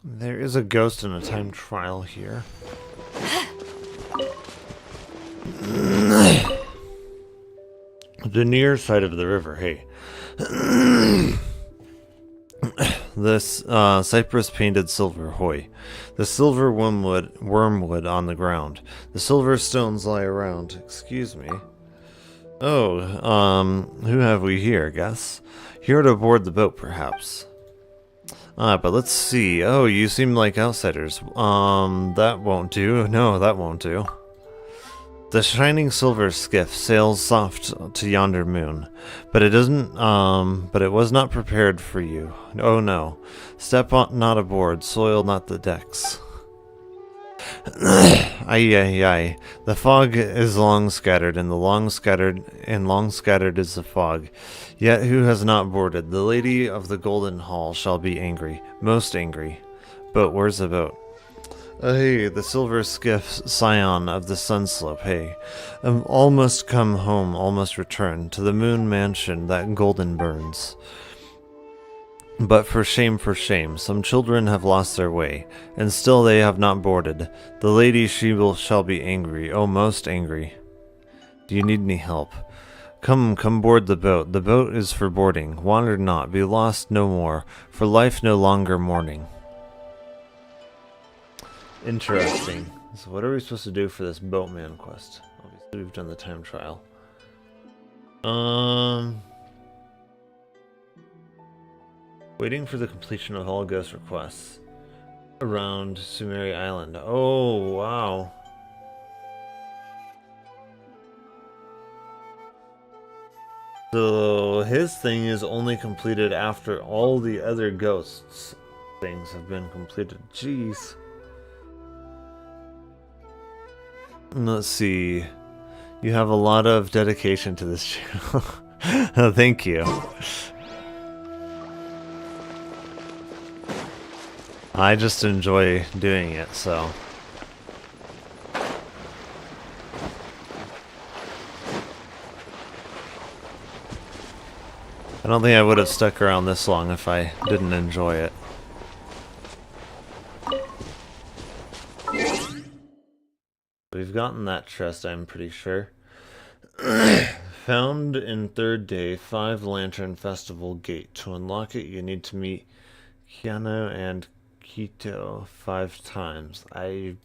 There is a ghost in a time trial here. The near side of the river, hey. This cypress painted silver hoy. The silver wormwood on the ground. The silver stones lie around. Excuse me. Oh, who have we here, guess? Here to board the boat, perhaps. But let's see. Oh, you seem like outsiders. That won't do. No, that won't do. The shining silver skiff sails soft to yonder moon, but it doesn't. But it was not prepared for you. Oh no! Step on, not aboard. Soil not the decks. Ay ay ay! The fog is long scattered, and long scattered is the fog. Yet who has not boarded? The lady of the golden hall shall be angry, most angry. Boat, where's the boat? Hey, the silver skiff, scion of the sunslope, hey. Almost come home, almost return, to the moon mansion that golden burns. But for shame, some children have lost their way, and still they have not boarded. The lady shall be angry, oh, most angry. Do you need any help? Come board the boat. The boat is for boarding. Wander not, be lost no more, for life no longer mourning. Interesting. So what are we supposed to do for this boatman quest? Obviously we've done the time trial. Waiting for the completion of all ghost requests around Sumeri Island. Oh, wow. So his thing is only completed after all the other ghosts things have been completed. Jeez. Let's see. You have a lot of dedication to this channel. Oh, thank you. I just enjoy doing it, so. I don't think I would have stuck around this long if I didn't enjoy it. We've gotten that chest, I'm pretty sure. Found in third day, 5 Lantern Festival Gate. To unlock it, you need to meet Keanu and Kito 5 times. I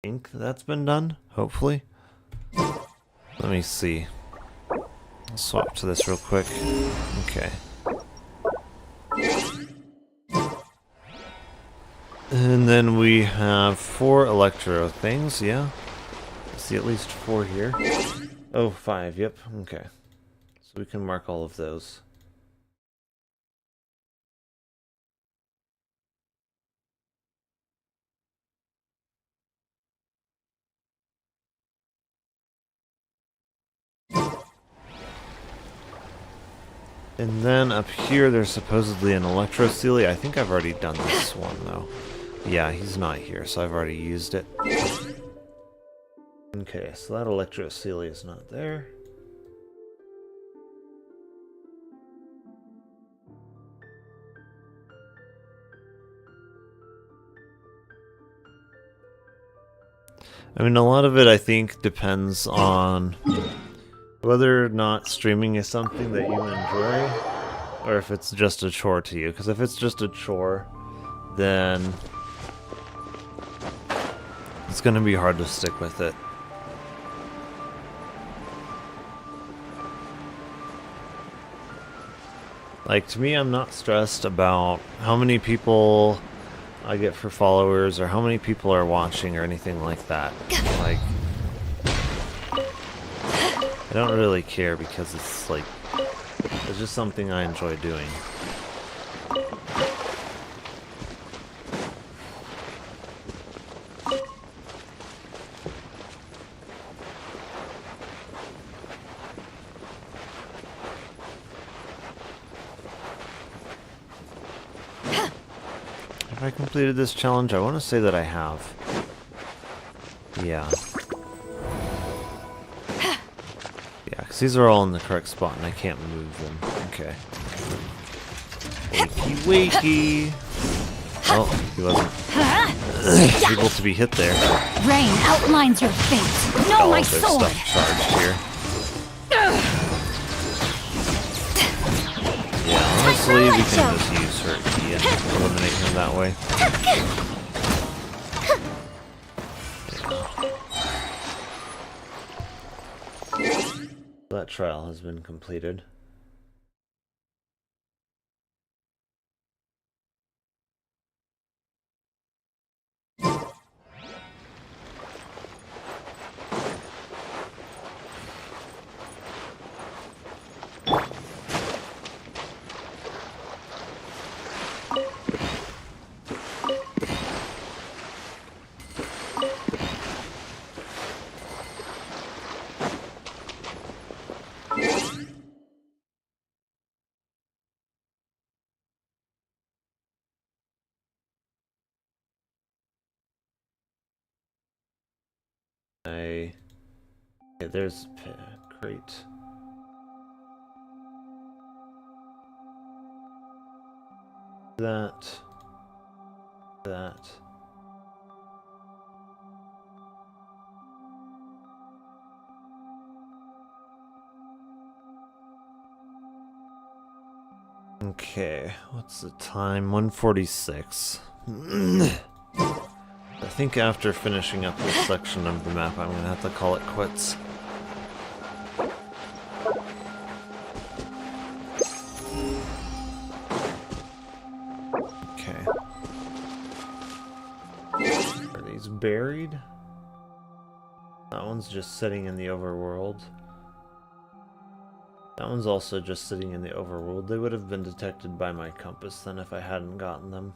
think that's been done, hopefully. Let me see. I'll swap to this real quick. Okay. And then we have 4 electro things, yeah. I see at least 4 here. Oh, 5, yep, okay. So we can mark all of those. And then up here, there's supposedly an Electro Sealy. I think I've already done this one, though. Yeah, he's not here, so I've already used it. Okay, so that Electro Sealy is not there. I mean, a lot of it, I think, depends on whether or not streaming is something that you enjoy, or if it's just a chore to you. Because if it's just a chore, then it's going to be hard to stick with it. Like, to me, I'm not stressed about how many people I get for followers or how many people are watching or anything like that. Like, I don't really care because it's like, it's just something I enjoy doing. Have I completed this challenge? I want to say that I have. Yeah. Yeah, because these are all in the correct spot and I can't move them. Okay. Wakey, wakey! Oh, he wasn't able to be hit there. Rain outlines your fate. No, All my of their sword! stuff charged here. Yeah, honestly, we can just use her E and eliminate him that way. That trial has been completed. Yeah, there's a crate. That. Okay, what's the time? 1:46. I think after finishing up this section of the map, I'm gonna have to call it quits. Okay. Are these buried? That one's just sitting in the overworld. That one's also just sitting in the overworld. They would have been detected by my compass then if I hadn't gotten them.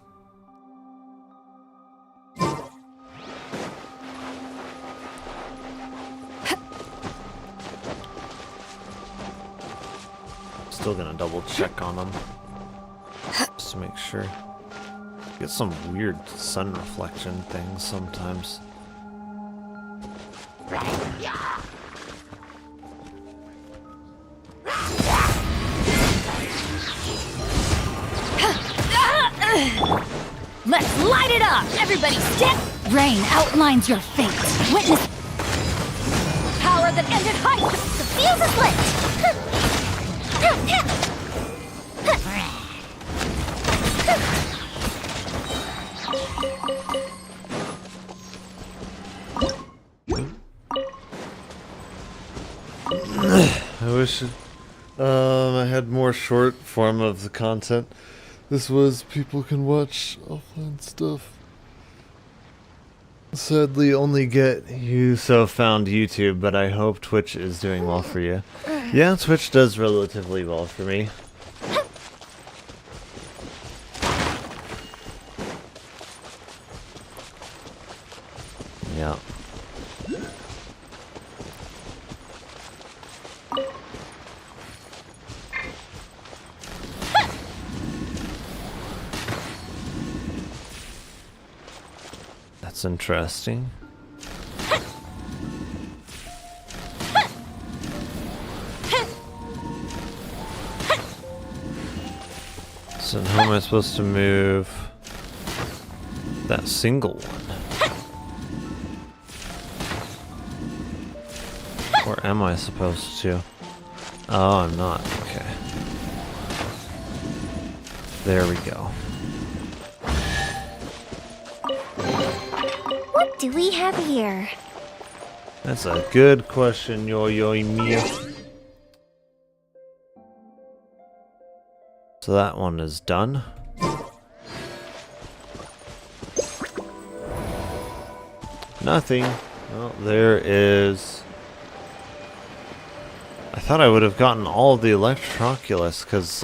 Still gonna double check on them just to make sure. Get some weird sun reflection things sometimes. Let's light it up! Everybody stand! Rain outlines your fate. Witness power that ended height. The fuse is lit! I wish I had more short form of the content. This was people can watch offline stuff. Sadly, only get you so found YouTube, but I hope Twitch is doing well for you. Yeah, Twitch does relatively well for me. Yeah. That's interesting. So how am I supposed to move that single one? Or am I supposed to? Oh, I'm not. Okay. There we go. What do we have here? That's a good question, Mia. So that one is done. Nothing. Well, there is... I thought I would have gotten all of the Electroculus, because,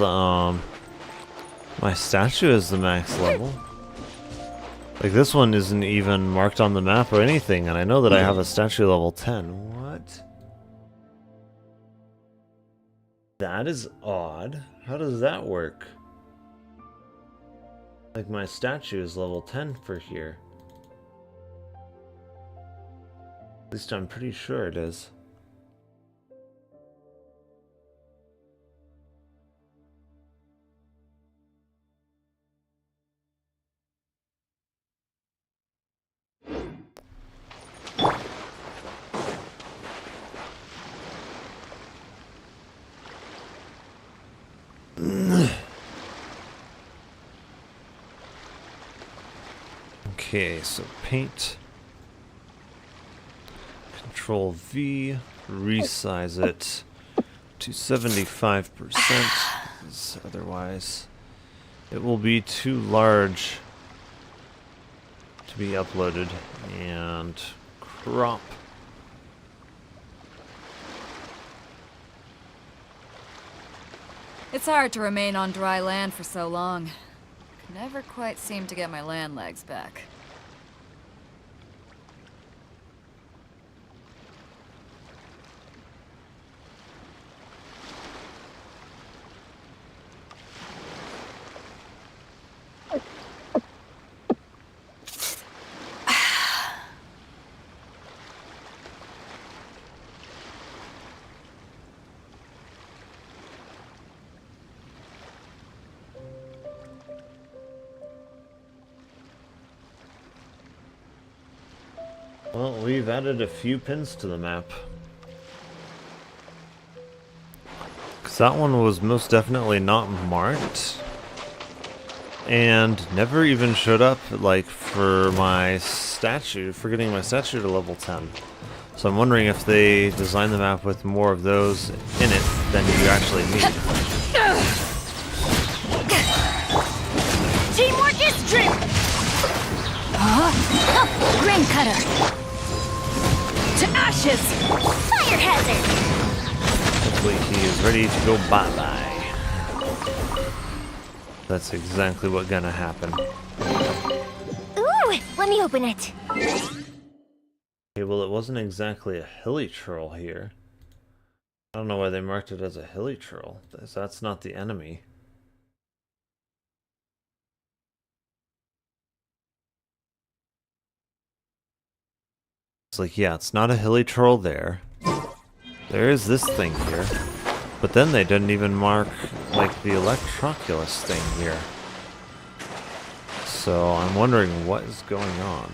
my statue is the max level. Like, this one isn't even marked on the map or anything, and I know that I have a statue level 10. What? That is odd. How does that work? Like, my statue is level 10 for here. At least I'm pretty sure it is. Okay, so paint, Control V, resize it to 75%, because otherwise it will be too large to be uploaded, and crop. It's hard to remain on dry land for so long. Never quite seem to get my land legs back. Well, we've added a few pins to the map. Because that one was most definitely not marked. And never even showed up, like, for my statue, for getting my statue to level 10. So I'm wondering if they designed the map with more of those in it than you actually need. Teamwork is dream! Grain cutter! To ashes! Fire hazard! Hopefully he is ready to go bye-bye. That's exactly what's gonna happen. Ooh, let me open it. Okay, well, it wasn't exactly a hilichurl here. I don't know why they marked it as a hilichurl. That's not the enemy. It's like, yeah, it's not a hilichurl there. There is this thing here. But then they didn't even mark, like, the Electroculus thing here. So I'm wondering what is going on.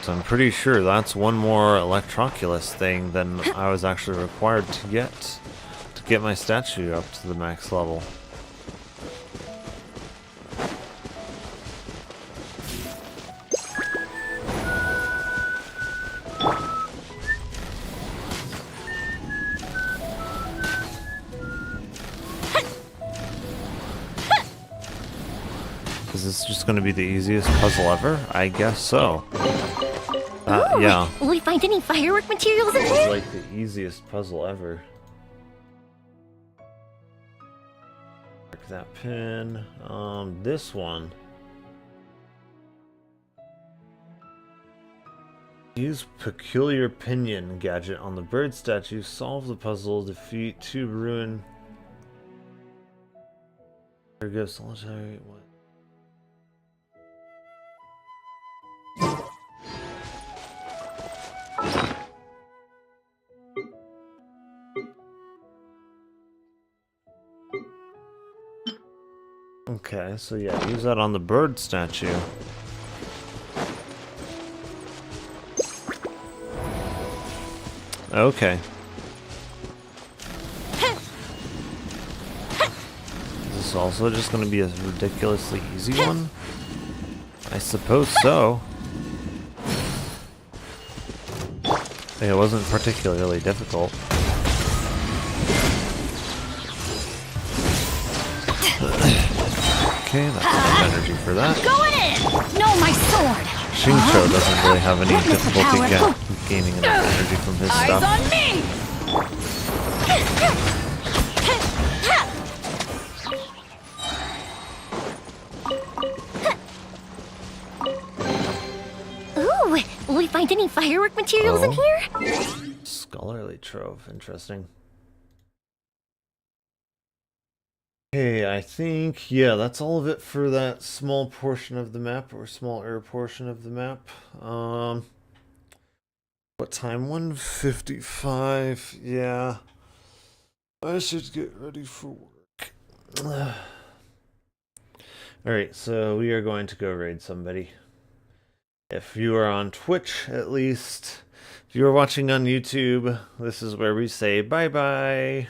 So I'm pretty sure that's one more Electroculus thing than I was actually required to get my statue up to the max level. Is this just going to be the easiest puzzle ever? I guess so. Yeah. Will we find any firework materials in It's here? like the easiest puzzle ever. Mark that pin. This one. Use peculiar pinion gadget on the bird statue. Solve the puzzle. Defeat 2 ruin. There goes solitary. What? Okay, so yeah, use that on the bird statue. Okay. Is this also just going to be a ridiculously easy one? I suppose so. It wasn't particularly difficult. Okay, that's enough energy for that. Going in! No, my sword! Xingqiu doesn't really have any Witness the difficulty power. gaining enough energy from his Eyes stuff. on me! Ooh, will we find any firework materials in here? Scholarly Trove, interesting. Okay, I think, yeah, that's all of it for that small portion of the map, or smaller portion of the map. What time? 1:55. Yeah. I should get ready for work. Alright, so we are going to go raid somebody. If you are on Twitch, at least. If you are watching on YouTube, this is where we say bye-bye.